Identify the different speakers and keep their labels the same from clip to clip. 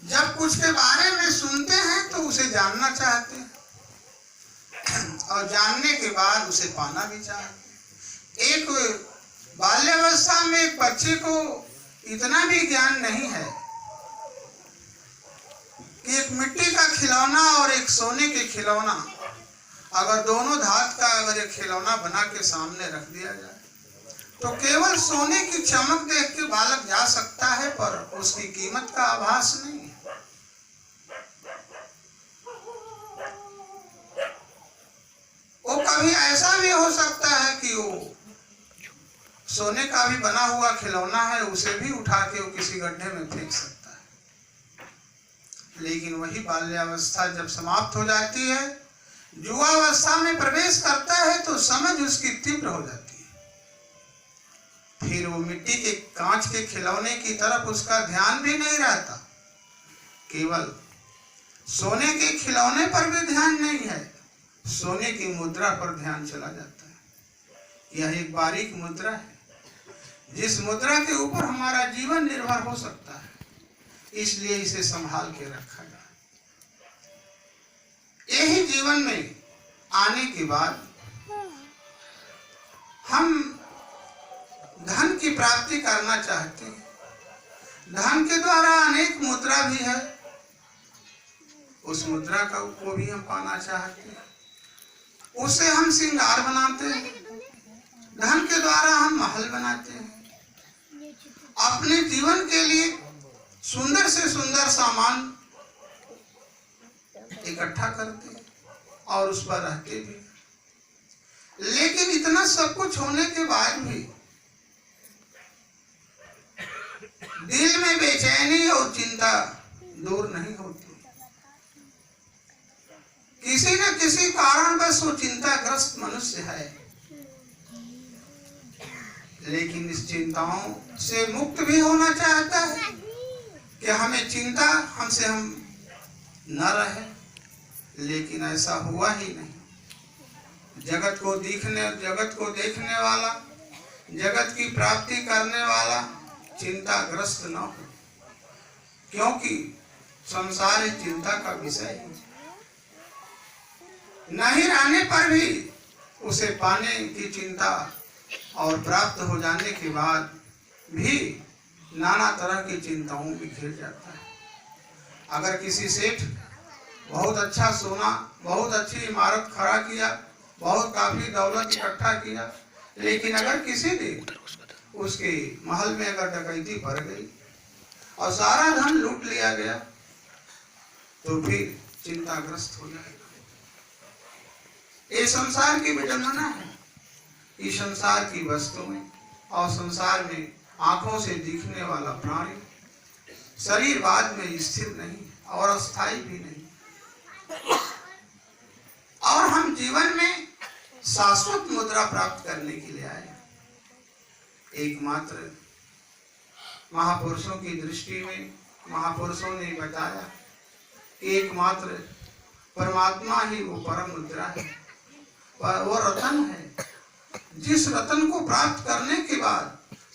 Speaker 1: जब कुछ के बारे में सुनते हैं तो उसे जानना चाहते हैं और जानने के बाद उसे पाना भी चाहते हैं। एक बाल्यावस्था में एक बच्चे को इतना भी ज्ञान नहीं है कि एक मिट्टी का खिलौना और एक सोने के खिलौना, अगर दोनों धात का अगर एक खिलौना बना के सामने रख दिया जाए तो केवल सोने की चमक देख के बालक जा सकता है, पर उसकी कीमत का आभास नहीं है। वो कभी ऐसा भी हो सकता है कि वो सोने का भी बना हुआ खिलौना है, उसे भी उठा के वो किसी गड्ढे में फेंक सकता है। लेकिन वही बाल्यावस्था जब समाप्त हो जाती है, युवावस्था में प्रवेश करता है तो समझ उसकी तीव्र हो जाती है। फिर वो मिट्टी के कांच के खिलौने की तरफ उसका ध्यान भी नहीं रहता, केवल सोने के खिलौने पर भी ध्यान नहीं है, सोने की मुद्रा पर ध्यान चला जाता है। यह एक बारीक मुद्रा है, जिस मुद्रा के ऊपर हमारा जीवन निर्भर हो सकता है, इसलिए इसे संभाल के रखा जाए। यही जीवन में आने के बाद हम धन की प्राप्ति करना चाहते हैं। धन के द्वारा अनेक मुद्रा भी है, उस मुद्रा को भी हम पाना चाहते हैं, उससे हम श्रृंगार बनाते हैं। धन के द्वारा हम महल बनाते हैं, अपने जीवन के लिए सुंदर से सुंदर सामान इकट्ठा करते हैं और उस पर रहते भी। लेकिन इतना सब कुछ होने के बाद भी दिल में बेचैनी और चिंता दूर नहीं होती। किसी न किसी कारण बस वो चिंताग्रस्त मनुष्य है, लेकिन इस चिंताओं से मुक्त भी होना चाहता है कि हमें चिंता हमसे हम न रहे, लेकिन ऐसा हुआ ही नहीं। जगत को देखने वाला, जगत की प्राप्ति करने वाला चिंताग्रस्त न हो, क्योंकि संसार चिंता का विषय है। नहीं रहने पर भी उसे पाने की चिंता और प्राप्त हो जाने के बाद भी नाना तरह की चिंताओं में घिर जाता है। अगर किसी सेठ बहुत अच्छा सोना, बहुत अच्छी इमारत खड़ा किया, बहुत काफी दौलत इकट्ठा किया, लेकिन अगर किसी दिन उसके महल में अगर डकैती भर गई और सारा धन लूट लिया गया तो फिर चिंताग्रस्त हो जाएगा। ये संसार की विडंबना है। इस संसार की वस्तुएं और संसार में आंखों से दिखने वाला प्राणी शरीर बाद में स्थिर नहीं और अस्थायी भी नहीं, और हम जीवन में शाश्वत मुद्रा प्राप्त करने के लिए आए। एकमात्र महापुरुषों की दृष्टि में महापुरुषों ने बताया कि एकमात्र परमात्मा ही वो परम मुद्रा है, वो रतन है। जिस रतन को प्राप्त करने के बाद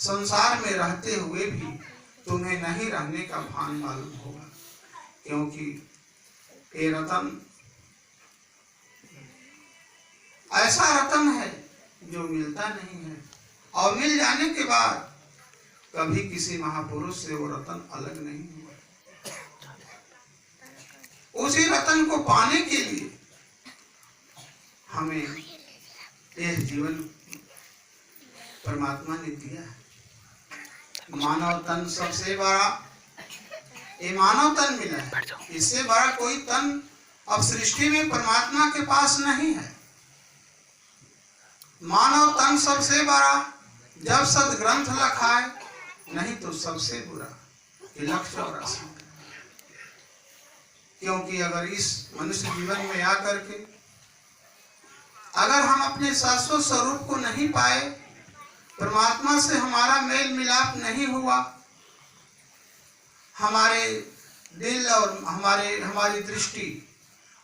Speaker 1: संसार में रहते हुए भी तुम्हें नहीं रहने का भान मालूम होगा, क्योंकि ये रतन ऐसा रतन है जो मिलता नहीं है, और मिल जाने के बाद कभी किसी महापुरुष से वो रतन अलग नहीं हुआ। उसी रतन को पाने के लिए हमें यह जीवन परमात्मा ने दिया है। मानव तन सबसे बड़ा, ये मानव तन मिला है, इससे बड़ा कोई तन अब सृष्टि में परमात्मा के पास नहीं है। मानव तन सबसे बड़ा, जब सदग्रंथ लखाए, नहीं तो सबसे बुरा कि लक्ष्य और असंग। क्योंकि अगर इस मनुष्य जीवन में आकर के अगर हम अपने शाश्वत स्वरूप को नहीं पाए, परमात्मा से हमारा मेल मिलाप नहीं हुआ, हमारे दिल और हमारी दृष्टि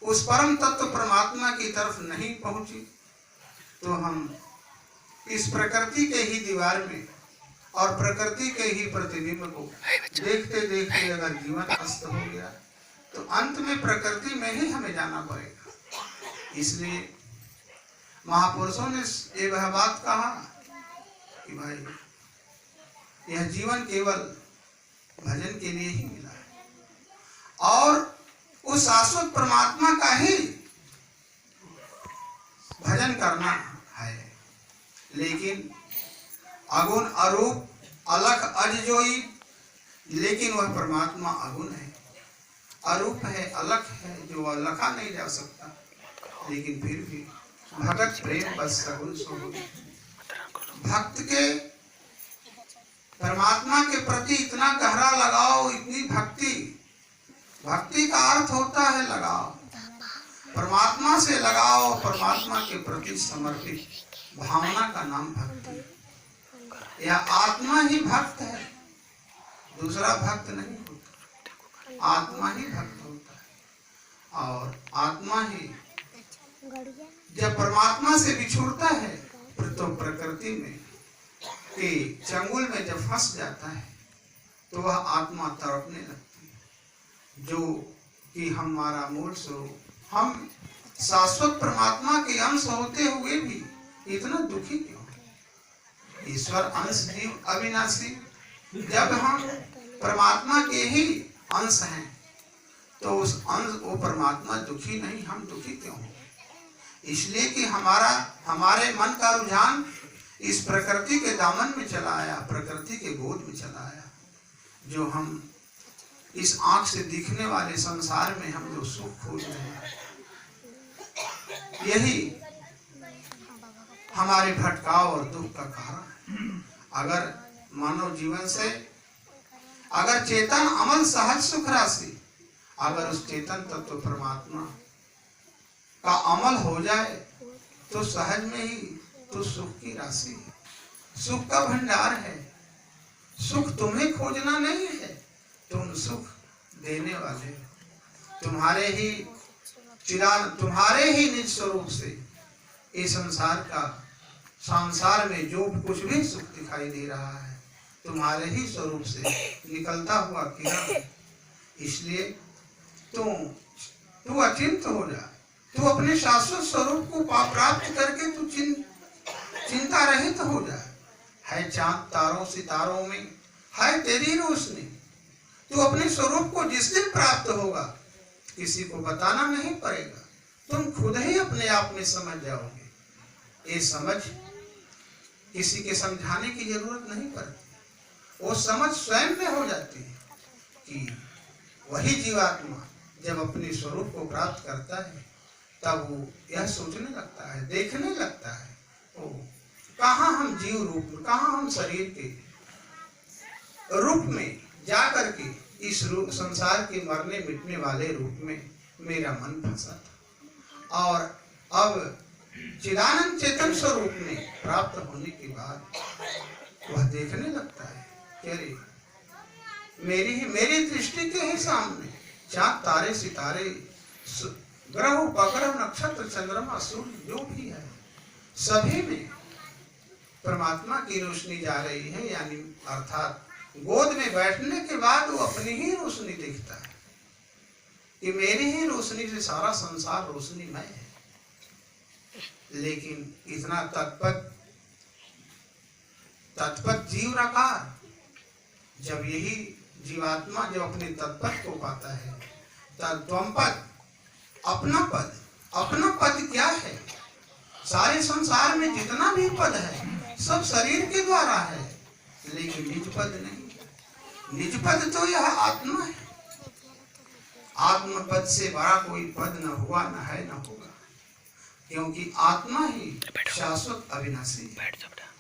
Speaker 1: उस परम तत्व परमात्मा की तरफ नहीं पहुंची, तो हम इस प्रकृति के ही दीवार में और प्रकृति के ही प्रतिबिंब को देखते देखते अगर जीवन अस्त हो गया तो अंत में प्रकृति में ही हमें जाना पड़ेगा। इसलिए महापुरुषों ने ये वह बात कहा कि भाई यह जीवन केवल भजन के लिए ही मिला है और उस शाश्वत परमात्मा का ही भजन करना है। लेकिन अगुण अरूप अलख अज जोई, लेकिन वह परमात्मा अगुण है, अरूप है, अलख है, जो अलखा नहीं जा सकता। लेकिन फिर भी भगत प्रेम बस सगुण सो। भक्त के परमात्मा के प्रति इतना गहरा लगाओ, इतनी भक्ति, भक्ति का अर्थ होता है लगाओ, परमात्मा से लगाओ, परमात्मा के प्रति समर्पित भावना का नाम भक्ति। यह आत्मा ही भक्त है, दूसरा भक्त नहीं होता, आत्मा ही भक्त होता है। और आत्मा ही जब परमात्मा से बिछुड़ता है तो प्रकृति में के चंगुल में जब फंस जाता है तो वह आत्मा तड़पने लगती है, जो कि हमारा मूल स्वरूप, हम शाश्वत परमात्मा के अंश होते हुए भी इतना दुखी क्यों? ईश्वर अंश जीव अविनाशी, जब हम परमात्मा के ही अंश हैं तो उस अंश वो परमात्मा दुखी नहीं, हम दुखी क्यों? इसलिए कि हमारे मन का रुझान इस प्रकृति के दामन में चला आया, प्रकृति के गोद में चला आया, जो हम इस आंख से दिखने वाले संसार में हम जो सुख खोज रहे हैं, यही हमारे भटकाव और दुख का कारण है। अगर मानव जीवन से अगर चेतन अमल सहज सुख राशि, अगर उस चेतन तत्व परमात्मा का अमल हो जाए तो सहज में ही तो सुख की राशि है, सुख का भंडार है। सुख तुम्हें खोजना नहीं है, तुम सुख देने वाले हो। तुम्हारे ही निज स्वरूप से इस संसार में जो कुछ भी सुख दिखाई दे रहा है तुम्हारे ही स्वरूप से निकलता हुआ किरण। इसलिए तू अचिंत हो जा, तू अपने शाश्वत स्वरूप को प्राप्त करके तू चिंता रहित हो जा। है चांद तारों सितारों में है तेरी रोशनी, तू अपने स्वरूप को जिस दिन प्राप्त होगा किसी को बताना नहीं पड़ेगा, तुम खुद ही अपने आप में समझ जाओगे। ये समझ किसी के समझाने की जरूरत नहीं पड़ती, वो समझ स्वयं में हो जाती है कि वही जीवात्मा जब अपने स्वरूप को प्राप्त करता है तब वो यह सोचने लगता है, देखने लगता है, ओ कहाँ हम जीव रूप में, कहाँ हम शरीर के रूप में जा करके इस रूप संसार के मरने मिटने वाले रूप में मेरा मन फंसा था, और अब चिदानंद चेतन स्वरूप में प्राप्त होने के बाद वह देखने लगता है कि अरे मेरी दृष्टि के ही सामने चांद तारे सितारे ग्रह उपग्रह नक्षत्र चंद्रमा सूर्य जो भी है सभी में परमात्मा की रोशनी जा रही है। यानी अर्थात गोद में बैठने के बाद वो अपनी ही रोशनी देखता है कि मेरी ही रोशनी से सारा संसार रोशनीमय है। लेकिन इतना तत्पत जीव रकार जब यही जीवात्मा जब अपने तत्पत को पाता है तत्वम पद, अपना पद क्या है? सारे संसार में जितना भी पद है सब शरीर के द्वारा है, लेकिन निज पद नहीं। निज पद तो यह आत्मा है। आत्म पद से बड़ा कोई पद न हुआ, न है, न होगा, क्योंकि आत्मा ही शाश्वत अविनाशी है।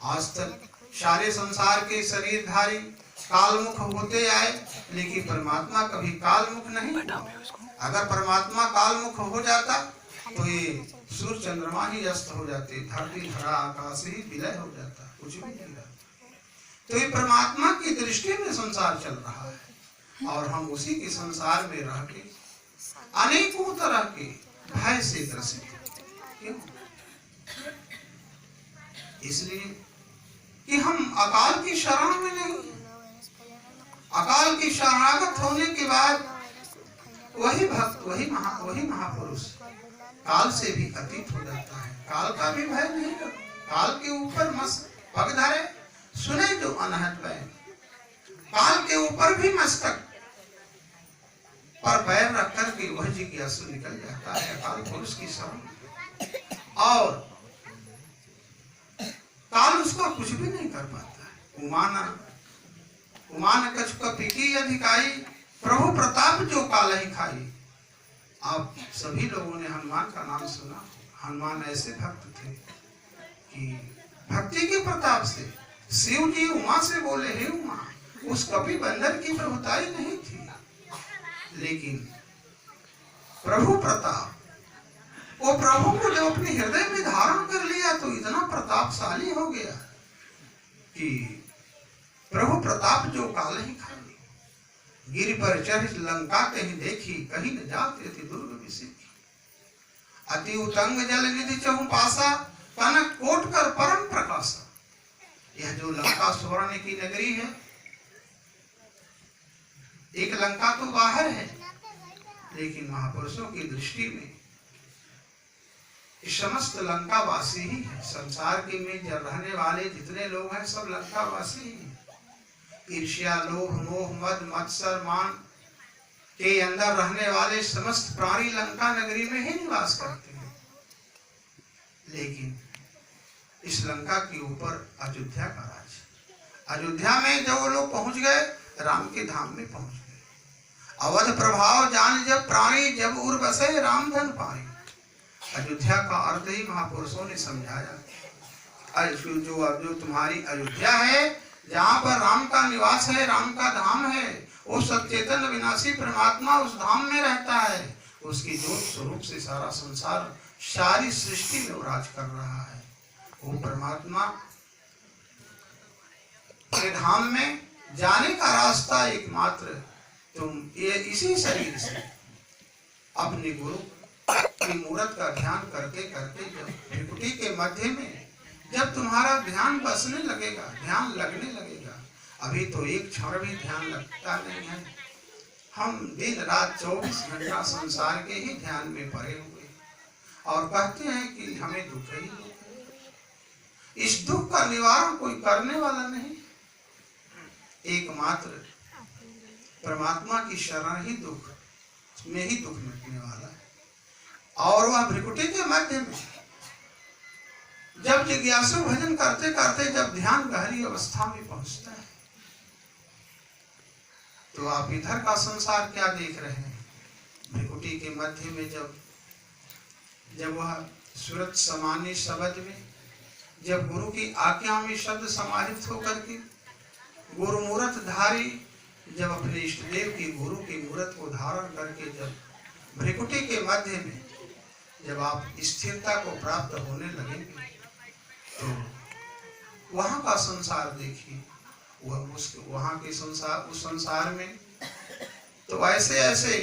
Speaker 1: आज तक सारे संसार के शरीरधारी कालमुख होते आए, लेकिन परमात्मा कभी कालमुख नहीं हुआ। अगर परमात्मा कालमुख हो जाता तो ये सूर्य चंद्रमा ही अस्त हो जाते, धरती धरा आकाश ही विलय हो जाता, कुछ भी नहीं रहता। तो ये परमात्मा की दृष्टि में संसार चल रहा है और हम उसी के संसार में रह के अनेकों तरह के भय से ग्रसित। क्यों? इसलिए कि हम अकाल की शरण में नहीं, अकाल की शरणागत होने के बाद वही भक्त, वही महापुरुष काल से भी अतीत हो जाता है। काल का भी भय नहीं करो, काल के ऊपर मस्त पग धरे, सुने जो अनहद भय, काल के ऊपर भी मस्तक पर पैर रख कर के वह जिज्ञासु निकल जाता है अकाल पुरुष की शरण, और काल उसको कुछ भी नहीं कर पाता है। उमान कछ कपी अधिकाई, प्रभु प्रताप जो काल ही खाई। आप सभी लोगों ने हनुमान का नाम सुना। हनुमान ऐसे भक्त थे कि भक्ति के प्रताप से शिव जी उमा से बोले, हे उमा, उस कपि बंदर की प्रभुताई नहीं थी, लेकिन प्रभु प्रताप, वो प्रभु को जब अपने हृदय में धारण कर लिया तो इतना प्रतापशाली हो गया कि प्रभु प्रताप जो काल ही खाई। गिर पर चढ़ लंका कहीं देखी, कहीं न जाते थे दुर्ग विसिखी। अति उतंग जल निधि चहु पासा, कनक कोट कर परम प्रकाशा। यह जो लंका स्वर्ण की नगरी है, एक लंका तो बाहर है, लेकिन महापुरुषों की दृष्टि में समस्त लंका वासी ही है। संसार के में जब रहने वाले जितने लोग हैं सब लंका वासी ही हैं। ईर्ष्या, लोभ, मोह, मद, मत्सर, मान के अंदर रहने वाले समस्त प्राणी लंका नगरी में ही निवास करते हैं, लेकिन इस लंका के ऊपर अयोध्या का राज। अयोध्या में जब वो लोग पहुंच गए, राम के धाम में पहुंच गए। अवध प्रभाव जान जब प्राणी, जब उर बसे राम धन पाए। अयोध्या का अर्थ ही महापुरुषों ने समझाया। जो तुम्हारी अयोध्या है, जहाँ पर राम का निवास है, राम का धाम है, वो सचेतन विनाशी परमात्मा उस धाम में रहता है। उसकी ज्योत स्वरूप से सारा संसार, सारी सृष्टि में राज कर रहा है। वो परमात्मा के धाम में जाने का रास्ता एकमात्र तुम ये इसी शरीर से अपने गुरु की मूर्त का ध्यान करते करते जब त्रिपुटी के मध्य में जब तुम्हारा ध्यान बसने लगेगा, ध्यान लगने लगेगा। अभी तो एक क्षण भी ध्यान लगता नहीं है। हम दिन रात 24 घंटा संसार के ही ध्यान में पड़े हुए और कहते हैं कि हमें दुख ही दुख है। इस दुख का निवारण कोई करने वाला नहीं, एकमात्र परमात्मा की शरण ही दुख में ही दुख मिटने वाला है। और वह भ्रिकुटी के मध्य में जब जिज्ञासु भजन करते करते जब ध्यान गहरी अवस्था में पहुंचता है, तो आप इधर का संसार क्या देख रहे हैं। भ्रिकुटी के मध्य में जब वह सूरत समानी शब्द में जब गुरु की आज्ञा में शब्द समाहित होकर के गुरु मूर्त धारी जब अपने इष्ट देव की गुरु की मूर्त को धारण करके जब भ्रिकुटी के मध्य में जब आप स्थिरता को प्राप्त होने लगेंगे, तो वहां का संसार देखिए। वहां के संसार, उस संसार में तो ऐसे ऐसे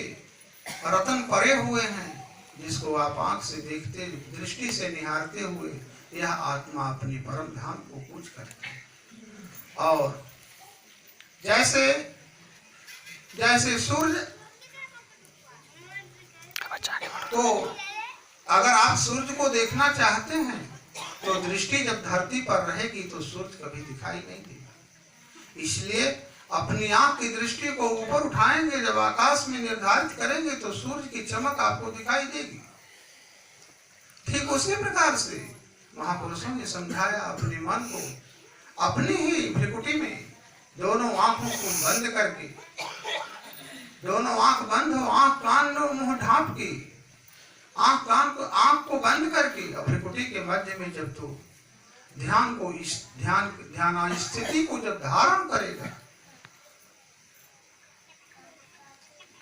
Speaker 1: रतन पड़े हुए हैं जिसको आप आंख से देखते, दृष्टि से निहारते हुए यह आत्मा अपनी परम धाम को पूछ करती है। और जैसे सूर्य, तो अगर आप सूर्य को देखना चाहते हैं तो दृष्टि जब धरती पर रहेगी तो सूर्य कभी दिखाई नहीं देगा। इसलिए अपनी आंख की दृष्टि को ऊपर उठाएंगे, जब आकाश में निर्धारित करेंगे तो सूर्य की चमक आपको दिखाई देगी। ठीक उसी प्रकार से महापुरुषों ने समझाया, अपने मन को अपनी ही भ्रिकुटी में दोनों आंखों को बंद करके, दोनों आंख बंद हो, आंख कान लो, मुंह ढांप के, आंख को बंद करके भ्रिकुटी के मध्य में जब तो ध्यान को ध्यान स्थिति को जब धारण करेगा,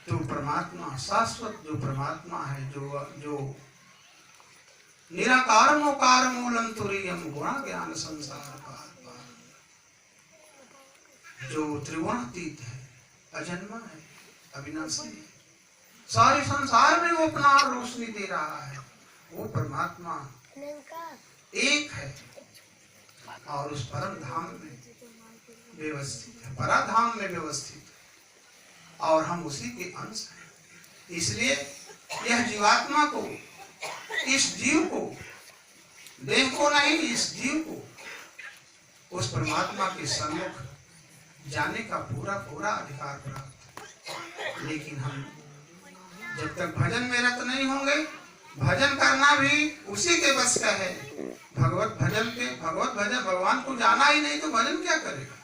Speaker 1: तो परमात्मा शाश्वत जो परमात्मा है, जो निराकार मोकार मूलम तुरीयम गुणा ज्ञान संसार पार, जो त्रिगुणातीत है, अजन्मा है, अविनाशी है, सारे संसार में वो अपना रोशनी दे रहा है। वो परमात्मा एक है और उस परम धाम में व्यवस्थित है, पराधाम में व्यवस्थित है और हम उसी के अंश हैं। इसलिए यह जीवात्मा को, इस जीव को, देह को नहीं, इस जीव को उस परमात्मा के सम्मुख जाने का पूरा पूरा अधिकार प्राप्त। लेकिन हम जब तक भजन में रत नहीं होंगे, भजन करना भी उसी के बस का है। भगवत भजन भगवान को जाना ही नहीं तो भजन क्या करेगा?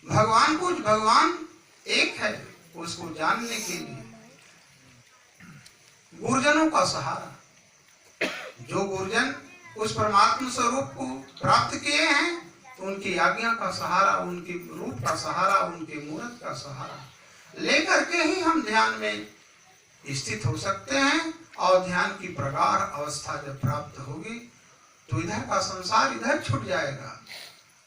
Speaker 1: भगवान एक है, उसको जानने के लिए गुरुजनों का सहारा। जो गुरुजन उस परमात्मा स्वरूप को प्राप्त किए हैं, तो उनकी आज्ञा का सहारा, उनके रूप का सहारा, उनके मूर्त का सहारा लेकर के ही हम ध्यान में स्थित हो सकते हैं। और ध्यान की प्रगाढ़ अवस्था जब प्राप्त होगी तो इधर का संसार इधर छूट जाएगा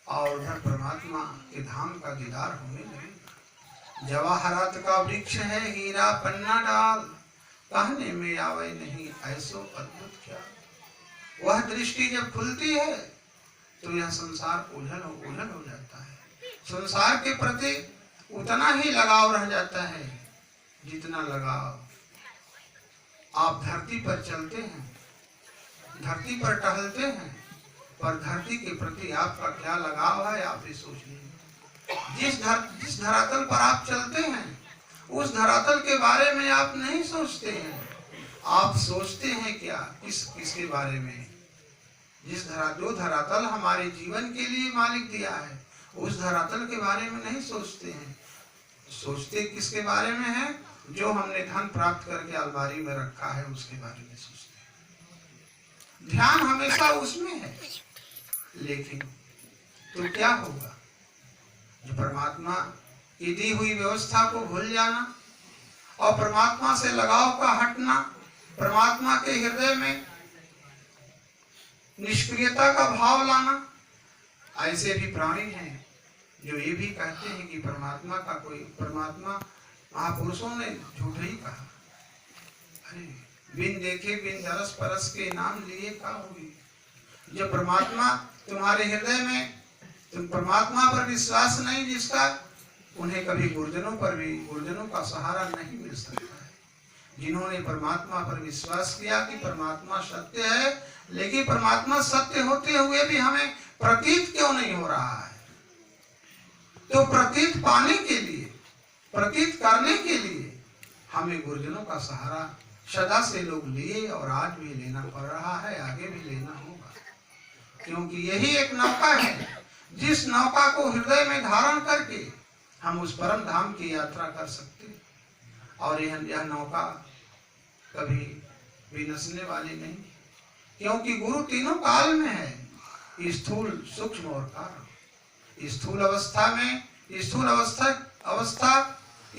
Speaker 1: और उधर परमात्मा के धाम का दीदार होने लगेगा। जवाहरात का वृक्ष है हीरा पन्ना डाल, कहने में आवे नहीं ऐसो अद्भुत क्या। वह दृष्टि जब खुलती है तो यह संसार उलझन हो जाता है। संसार के प्रति उतना ही लगाव रह जाता है जितना लगाव आप धरती पर चलते हैं, धरती पर टहलते हैं, पर धरती के प्रति आपका क्या लगाव है आप भी सोच लीजिए। जिस धरातल पर आप चलते हैं उस धरातल के बारे में आप नहीं सोचते हैं। आप सोचते हैं क्या किसके बारे में? जो धरातल हमारे जीवन के लिए मालिक दिया है उस धरातल के बारे में नहीं सोचते हैं। सोचते किसके बारे में है? जो हमने धन प्राप्त करके अलमारी में रखा है उसके बारे में सोचते हैं। ध्यान हमेशा उसमें है। लेकिन तो क्या होगा? जो परमात्मा की दी हुई व्यवस्था को भूल जाना और परमात्मा से लगाव का हटना, परमात्मा के हृदय में निष्क्रियता का भाव लाना। ऐसे भी प्राणी हैं जो ये भी कहते हैं कि परमात्मा महापुरुषों ने झूठ ही कहा। अरे बिन देखे बिन दरस परस के नाम लिए का होगी। जब परमात्मा तुम्हारे हृदय में, तुम परमात्मा पर विश्वास नहीं जिसका, उन्हें कभी गुरुजनों का सहारा नहीं मिल सकता है। जिन्होंने परमात्मा पर विश्वास किया कि परमात्मा सत्य है, लेकिन परमात्मा सत्य होते हुए भी हमें प्रतीत क्यों नहीं हो रहा है? तो प्रतीत पाने के लिए, प्रतीत करने के लिए हमें गुरुजनों का सहारा सदा से लोग लिए और आज भी लेना पड़ रहा है, आगे भी लेना होगा। क्योंकि यही एक नौका है जिस नौका को हृदय में धारण करके हम उस परम धाम की यात्रा कर सकते हैं। और यह नौका कभी भी नसने वाली नहीं, क्योंकि गुरु तीनों काल में है, स्थूल सूक्ष्म और कारण।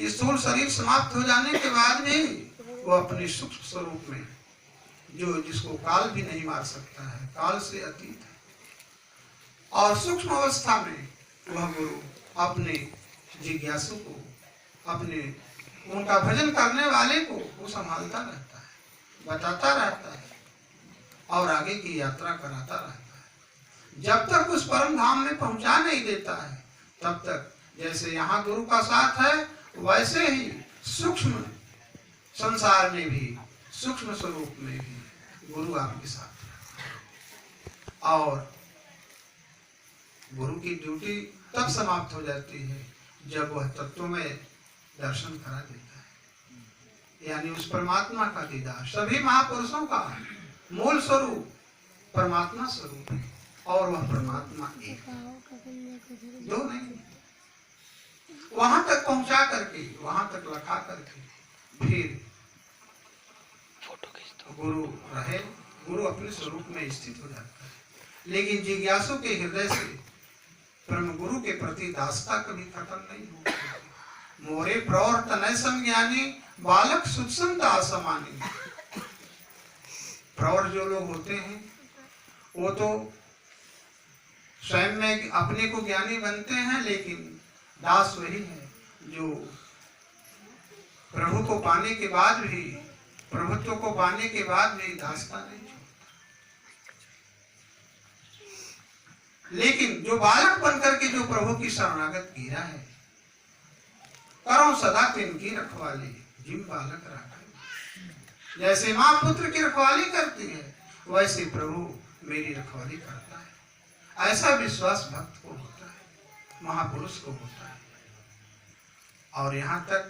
Speaker 1: स्थूल शरीर समाप्त हो जाने के बाद भी वो अपने सूक्ष्म स्वरूप में, जिसको काल भी नहीं मार सकता है, काल से अतीत है, और सूक्ष्म अवस्था में वह गुरु अपने जिज्ञासु को, उनका भजन करने वाले को वो संभालता रहता है, बताता रहता है और आगे की यात्रा कराता रहता है। जब तक उस परम धाम में पहुंचा नहीं देता है तब तक, जैसे यहाँ गुरु का साथ है वैसे ही सूक्ष्म संसार में भी, सूक्ष्म स्वरूप में भी गुरु आपके साथ है। और गुरु की ड्यूटी तब समाप्त हो जाती है जब वह तत्व में दर्शन करा देता है, यानी उस परमात्मा का दीदार। सभी महापुरुषों का मूल स्वरूप परमात्मा स्वरूप है और वह परमात्मा एक है, दो नहीं। वहां तक पहुंचा करके, वहां तक लखा करके फिर गुरु अपने स्वरूप में स्थित हो जाता है। लेकिन जिज्ञासु के हृदय से परम गुरु के प्रति दासता कभी खत्म नहीं होती। मोरे प्रौर तनय समज्ञानी बालक सुत्संता असमानी। प्रौर जो लोग होते हैं वो तो स्वयं में अपने को ज्ञानी बनते हैं, लेकिन दास वही है जो प्रभु को पाने के बाद भी, प्रभुत्व को पाने के बाद भी दासता नहीं छोड़ता। लेकिन जो बालक बनकर के जो प्रभु की शरणागत गिरा है, करो सदा तिनकी रखवाली जिम बालक राखा। जैसे माँ पुत्र की रखवाली करती है, वैसे प्रभु मेरी रखवाली करता है। ऐसा विश्वास भक्त को होता है, महापुरुष को होता है। और यहाँ तक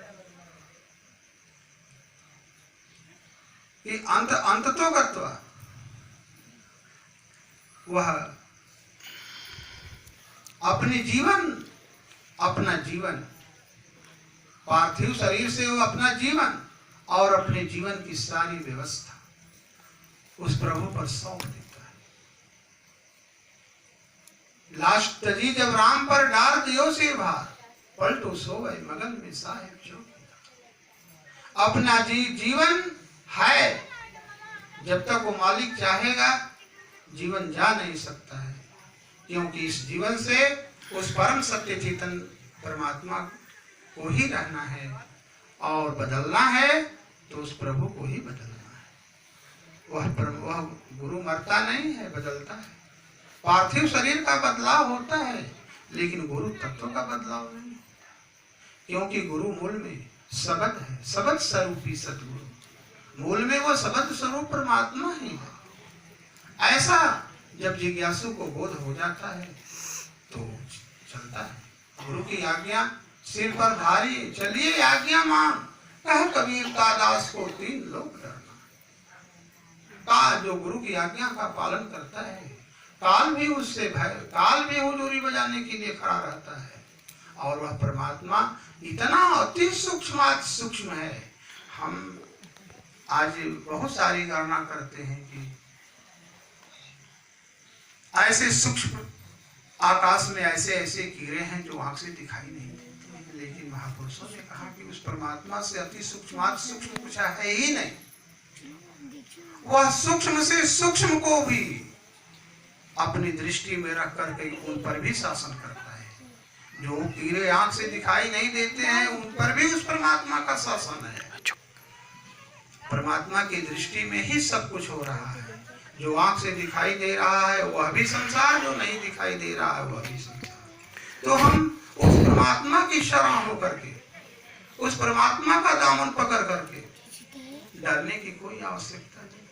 Speaker 1: कि अंत तो गत्वा वह अपना जीवन पार्थिव शरीर से वो अपना जीवन और अपने जीवन की सारी व्यवस्था उस प्रभु पर सौंप देता है। लास्ट तजी जब राम पर डाल दियो सिर भार, पलटो सोवे मगन में साहेब जो अपना जीवन है, जब तक वो मालिक चाहेगा जीवन जा नहीं सकता है, क्योंकि इस जीवन से उस परम सत्य चेतन परमात्मा को ही रहना है और बदलना है तो उस प्रभु को ही बदलना है। वह गुरु मरता नहीं है, बदलता है। पार्थिव शरीर का बदलाव होता है, लेकिन गुरु तत्व का बदलाव नहीं, क्योंकि गुरु मूल में शब्द है, शब्द स्वरूपी सतगुरु। मूल में वो शब्द स्वरूप परमात्मा ही है। ऐसा जब जिज्ञासु को बोध हो जाता है तो चलता है। गुरु की आज्ञा सिर पर धारी, चलिए आज्ञा मान, कह कबीर का दास को तीन लोग डरना। का जो गुरु की आज्ञा का पालन करता है, काल भी उससे भय, काल भी हुजूरी बजाने के लिए खड़ा रहता है। और वह परमात्मा इतना अति सूक्ष्म है। हम आज बहुत सारी गणना करते हैं कि ऐसे सूक्ष्म आकाश में ऐसे ऐसे कीड़े हैं जो आंख से दिखाई नहीं देते हैं, लेकिन महापुरुषों ने कहा कि उस परमात्मा से अति सूक्ष्म कुछ है ही नहीं। वह सूक्ष्म से सूक्ष्म को भी अपनी दृष्टि में रख करके उन पर भी शासन करता है। जो कीड़े आंख से दिखाई नहीं देते हैं, उन पर भी उस परमात्मा का शासन है। परमात्मा की दृष्टि में ही सब कुछ हो रहा है। जो आंख से दिखाई दे रहा है वह भी संसार, जो नहीं दिखाई दे रहा है वह भी संसार। तो हम उस परमात्मा की शरण होकर के, उस परमात्मा का दामन पकड़ करके डरने की कोई आवश्यकता नहीं।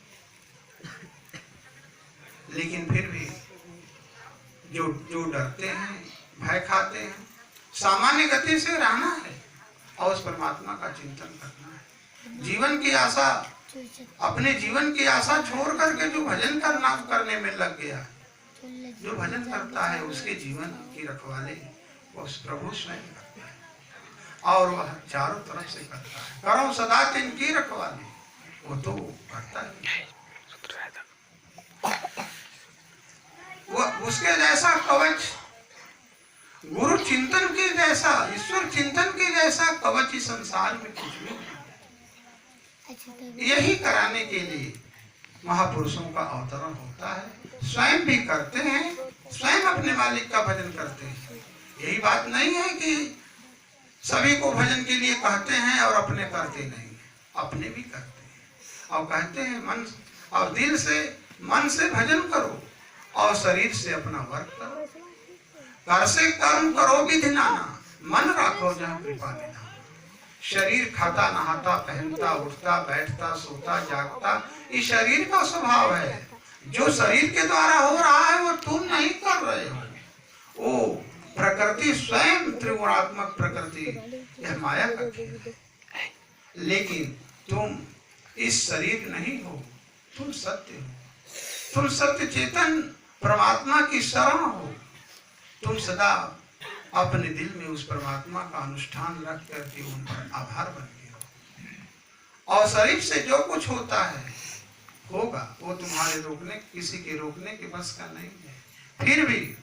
Speaker 1: लेकिन फिर भी जो डरते हैं, भय खाते हैं, सामान्य गति से रहना है और उस परमात्मा का चिंतन करना है। जीवन की आशा, अपने जीवन की आशा छोड़ करके जो भजन करने में लग गया, जो भजन करता है उसके जीवन की रखवाली उस प्रभु स्वयं करता है और वह चारों तरफ से करता है। करो सदा तिनकी रखवाली, वो तो करता है। वो उसके जैसा कवच, गुरु चिंतन के जैसा, ईश्वर चिंतन के जैसा कवच इस संसार में कुछ भी नहीं। यही कराने के लिए महापुरुषों का अवतरण होता है। स्वयं भी करते हैं, स्वयं अपने मालिक का भजन करते हैं। यही बात नहीं है कि सभी को भजन के लिए कहते हैं और अपने करते नहीं, अपने भी करते हैं और कहते हैं मन और दिल से, मन से भजन करो और शरीर से अपना वर्क करो। घर से कर्म करो विधि नाना, मन राखो जहाँ कृपा निधान। शरीर खाता नहाता पहनता उठता बैठता सोता जागता, ये शरीर का स्वभाव है। जो शरीर के द्वारा हो रहा है वो तुम नहीं कर रहे हो। वो प्रकृति स्वयं त्रिगुणात्मक प्रकृति, यह माया का खेल है। लेकिन तुम इस शरीर नहीं हो, तुम सत्य हो, तुम सत्य चेतन परमात्मा की शरण हो। तुम सदा अपने दिल में उस परमात्मा का अनुष्ठान रख करके उन पर आभार बन के हो। और शरीर से जो कुछ होता है होगा, वो तुम्हारे रोकने, किसी के रोकने के बस का नहीं है। फिर भी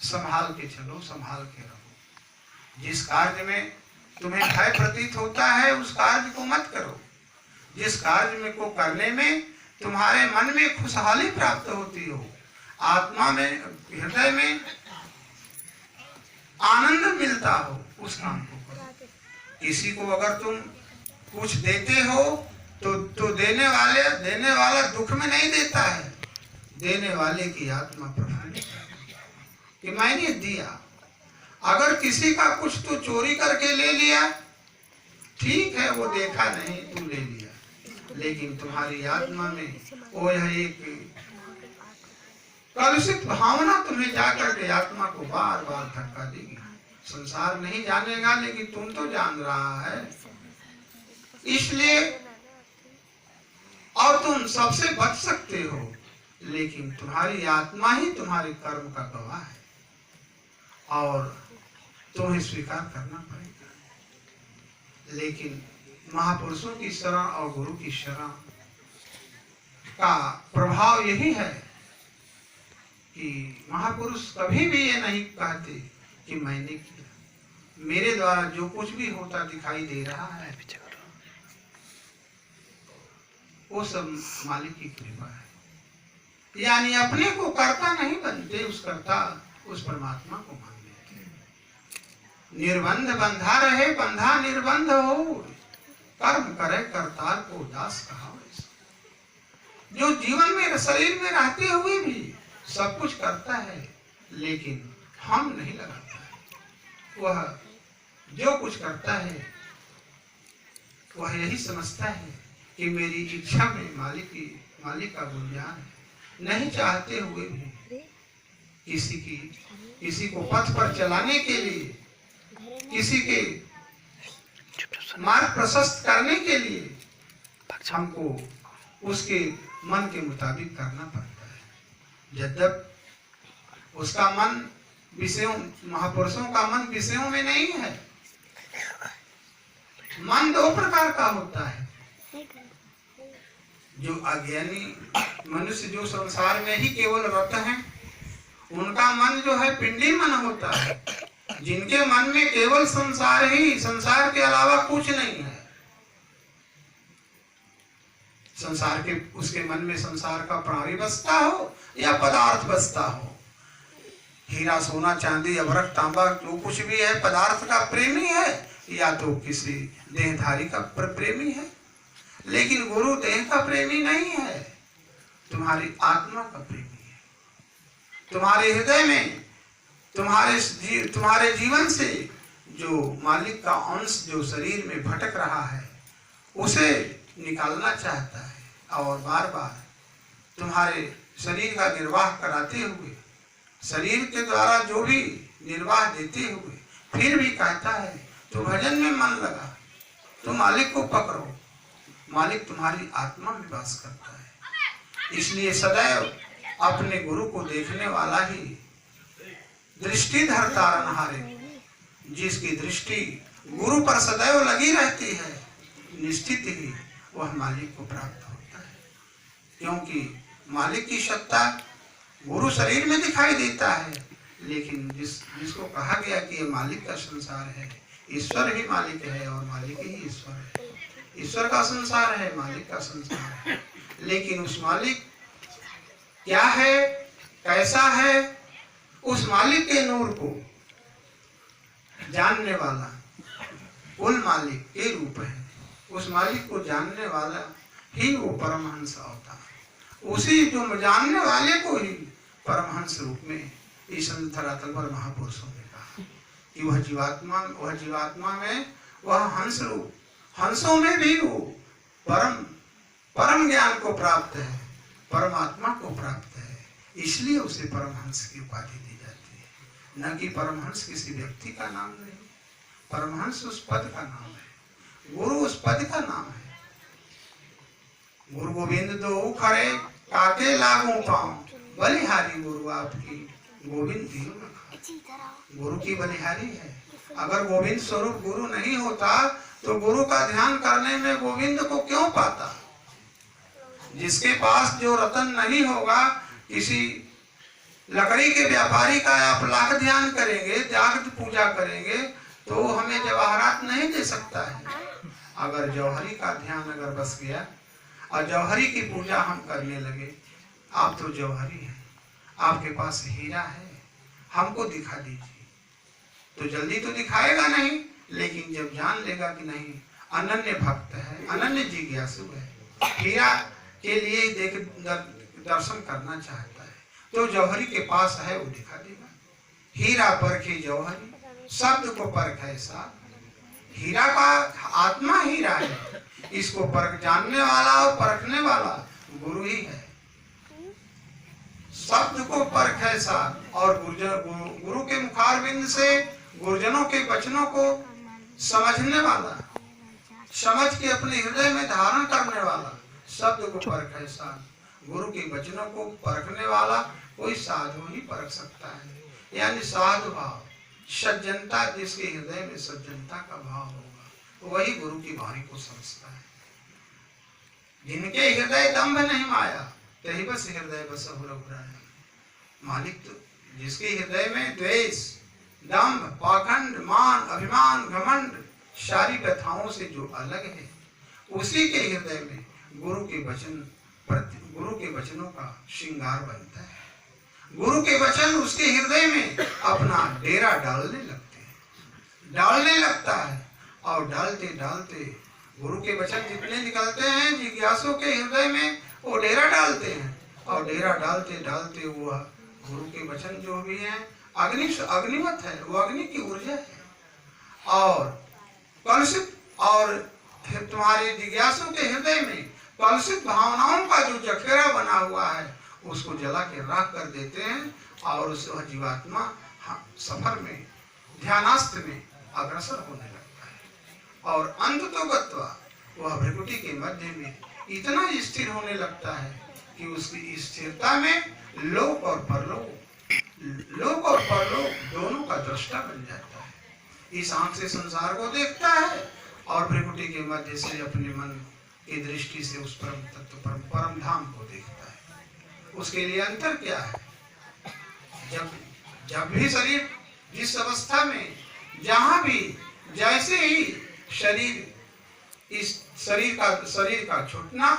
Speaker 1: संभाल के चलो, संभाल के रहो। जिस कार्य में तुम्हें भय प्रतीत होता है उस कार्य को मत करो। जिस कार्य में को करने में तुम्हारे मन में खुशहाली प्राप्त होती हो, आत्मा में, हृदय में आनंद मिलता हो, उस काम को करो। किसी को अगर तुम कुछ देते हो तो देने वाला दुख में नहीं देता है, देने वाले की आत्मा प्रफुल्लित है। कि मैंने दिया। अगर किसी का कुछ तो चोरी करके ले लिया, ठीक है, वो देखा नहीं, तू ले लिया, लेकिन तुम्हारी आत्मा में वो है एक कलुषित भावना तुम्हें जाकर के आत्मा को बार बार धक्का देगी। संसार नहीं जानेगा, लेकिन तुम तो जान रहा है, इसलिए और तुम सबसे बच सकते हो, लेकिन तुम्हारी आत्मा ही तुम्हारे कर्म का गवाह है और तुम्हें स्वीकार करना पड़ेगा। लेकिन महापुरुषों की शरण और गुरु की शरण का प्रभाव यही है कि महापुरुष कभी भी ये नहीं कहते कि मैंने किया, मेरे द्वारा जो कुछ भी होता दिखाई दे रहा है वो सब मालिक की कृपा है। यानी अपने को कर्ता नहीं बनते, उस कर्ता उस परमात्मा को मान लेते। निर्बंध बंधा रहे, बंधा निर्बंध हो, कर्म करे करतार को दास कहा। जो जीवन में शरीर में रहते हुए भी सब कुछ करता है, लेकिन हम नहीं लगाता है। वह जो कुछ करता है वह यही समझता है कि मेरी इच्छा में मालिक का गुणगान है। नहीं चाहते हुए भी किसी को पथ पर चलाने के लिए, किसी के मार्ग प्रशस्त करने के लिए हमको उसके मन के मुताबिक करना पड़ता है। यद्यप उसका मन विषयों, महापुरुषों का मन विषयों में नहीं है। मन दो प्रकार का होता है। जो अज्ञानी मनुष्य जो संसार में ही केवल रत हैं, उनका मन जो है पिंडी मन होता है। जिनके मन में केवल संसार ही, संसार के अलावा कुछ नहीं है, संसार के उसके मन में संसार का प्राणी बसता हो या पदार्थ बसता हो, हीरा सोना चांदी अभरक तांबा जो कुछ भी है पदार्थ का प्रेमी है या तो किसी देहधारी का प्रेमी है। लेकिन गुरु देह का प्रेमी नहीं है, तुम्हारी आत्मा का प्रेमी है। तुम्हारे हृदय में, तुम्हारे जीवन से जो मालिक का अंश जो शरीर में भटक रहा है उसे निकालना चाहता है और बार बार तुम्हारे शरीर का निर्वाह कराते हुए, शरीर के द्वारा जो भी निर्वाह देते हुए फिर भी कहता है तो भजन में मन लगा, तो मालिक को पकड़ो। मालिक तुम्हारी आत्मा में वास करता है। इसलिए सदैव अपने गुरु को देखने वाला ही दृष्टि धरता रनहारे। जिसकी दृष्टि गुरु पर सदैव लगी रहती है, निश्चित ही वह मालिक को प्राप्त होता है। क्योंकि मालिक की सत्ता गुरु शरीर में दिखाई देता है, लेकिन जिसको कहा गया कि ये मालिक का संसार है, ईश्वर ही मालिक है और मालिक ही ईश्वर है। ईश्वर का संसार है, मालिक का संसार है, लेकिन उस मालिक क्या है, कैसा है, उस मालिक के नूर को जानने वाला कुल मालिक के रूप है। उस मालिक को जानने वाला ही वो परमहंस होता है। उसी जो जानने वाले को ही परमहंस रूप में इस धरातल पर महापुरुषों ने कहा कि वह जीवात्मा में वह हंस रूप, हंसों में भी वो परम ज्ञान को प्राप्त है, परमात्मा को प्राप्त है। इसलिए उसे परमहंस की उपाधि दी जाती है। न कि परमहंस किसी व्यक्ति का नाम नहीं, परमहंस उस पद का नाम है, गुरु उस पद का नाम है। गुरु गोविंद दो खड़े काके लागू पाऊं, बलिहारी गुरु आपकी गोविंद दियो न खाऊं। गुरु की बलिहारी है। अगर गोविंद स्वरूप गुरु नहीं होता तो गुरु का ध्यान करने में गोविंद को क्यों पाता। जिसके पास जो रतन नहीं होगा, किसी लकड़ी के व्यापारी का आप लाख ध्यान करेंगे, जागृत पूजा करेंगे, तो हमें जवाहरात नहीं दे सकता है। अगर जौहरी का ध्यान अगर बस गया और जौहरी की पूजा हम करने लगे, आप तो जौहरी हैं, आपके पास हीरा है, हमको दिखा दीजिए, तो जल्दी तो दिखाएगा नहीं। लेकिन जब जान लेगा कि नहीं, अनन्य भक्त है, अनन्य जिज्ञासु है, हीरा के लिए दर्शन करना चाहता है, तो जौहरी के पास है, वो दिखा देगा। हीरा परखी जौहरी, शब्द को परखे साध। हीरा का आत्मा हीरा है, इसको परख जानने वाला और परखने वाला गुरु ही है। शब्द को परखे साध और गुरु के मुखारविंद से गुरुजनों के वचनों को समझने वाला, समझ के अपने हृदय में धारण करने वाला, शब्द को परखे साध। गुरु के वचनों को परखने वाला कोई साधु ही परख सकता है। यानी साधु भाव, सज्जनता, जिसके हृदय में सज्जनता का भाव होगा वही गुरु की वाणी को समझता है। जिनके हृदय दंभ नहीं माया तही बस हृदय बस रघुराया। मालिक तो जिसके हृदय में द्वेष, दंभ, पाखंड, मान, अभिमान, घमंड सारी व्यथाओं से जो अलग है, उसी के हृदय में गुरु के वचनों का श्रृंगार बनता है। गुरु के वचन उसके हृदय में अपना डेरा डालने लगता है और डालते डालते गुरु के वचन जितने निकलते हैं जिज्ञासु के हृदय में वो डेरा डालते हैं और डेरा डालते डालते वो गुरु के वचन जो भी हैं अग्निवत है, वो अग्नि की ऊर्जा है और कलुषित, और तुम्हारे जिज्ञासु के हृदय में कलुषित भावनाओं का जो जखेरा बना हुआ है उसको जला के राख कर देते हैं और उस जीवात्मा सफर में, ध्यानास्त्र में अग्रसर होने लगता है और अंत तो गत्वा वह भृकुटी के मध्य में इतना स्थिर होने लगता है कि उसकी स्थिरता में लोक और परलोक दोनों का दृष्टा बन जाता है। इस आंख से संसार को देखता है और भृकुटी के मध्य से अपने मन की दृष्टि से उस परम तत्व परम धाम को देखता है। उसके लिए अंतर क्या है? जब भी शरीर जिस अवस्था में जहां भी जैसे ही शरीर का छूटना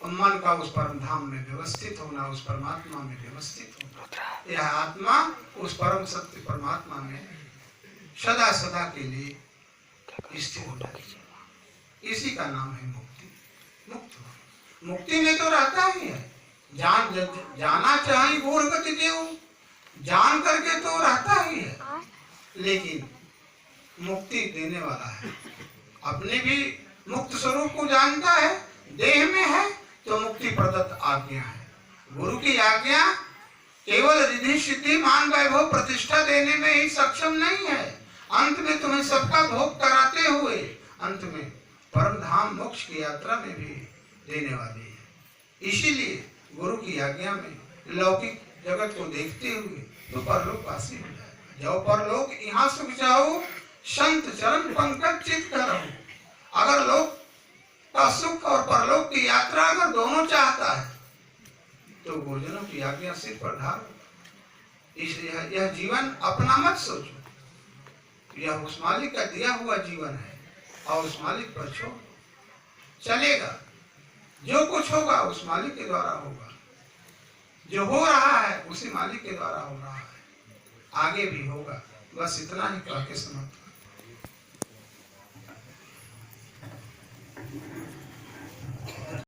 Speaker 1: और मन का उस परम धाम में व्यवस्थित होना, उस परमात्मा में व्यवस्थित होना, यह आत्मा उस परम सत्य परमात्मा में सदा सदा के लिए स्थिर हो जाएगी। इसी का नाम है मुक्ति। मुक्ति में तो रहता ही है, जाना चाहे घोर गति देव, जान करके तो रहता ही है, लेकिन मुक्ति देने वाला है। अपने भी मुक्त स्वरूप को जानता है, देह में है तो मुक्ति प्रदत्त आज्ञा है। गुरु की आज्ञा केवल रिद्धि सिद्धि मान वैभव प्रतिष्ठा देने में ही सक्षम नहीं है, अंत में तुम्हें सबका भोग कराते हुए अंत में परम धाम मोक्ष की यात्रा में भी देने वाली है। इसीलिए गुरु की आज्ञा में लौकिक जगत को देखते हुए तो परलोक वासी हो जाएगा। जो परलोक यहाँ सुख जाओ संत चरण पंकज चित करो। अगर लोक का सुख और परलोक की यात्रा अगर दोनों चाहता है तो गुरुजनों की आज्ञा सिर पर धारो। इसलिए यह जीवन अपना मत सोचो, यह उस मालिक का दिया हुआ जीवन है और उस मालिक पर छोड़ चलेगा। जो कुछ होगा उस मालिक के द्वारा होगा, जो हो रहा है उसी मालिक के द्वारा हो रहा है, आगे भी होगा। बस इतना ही कह के समाप्त।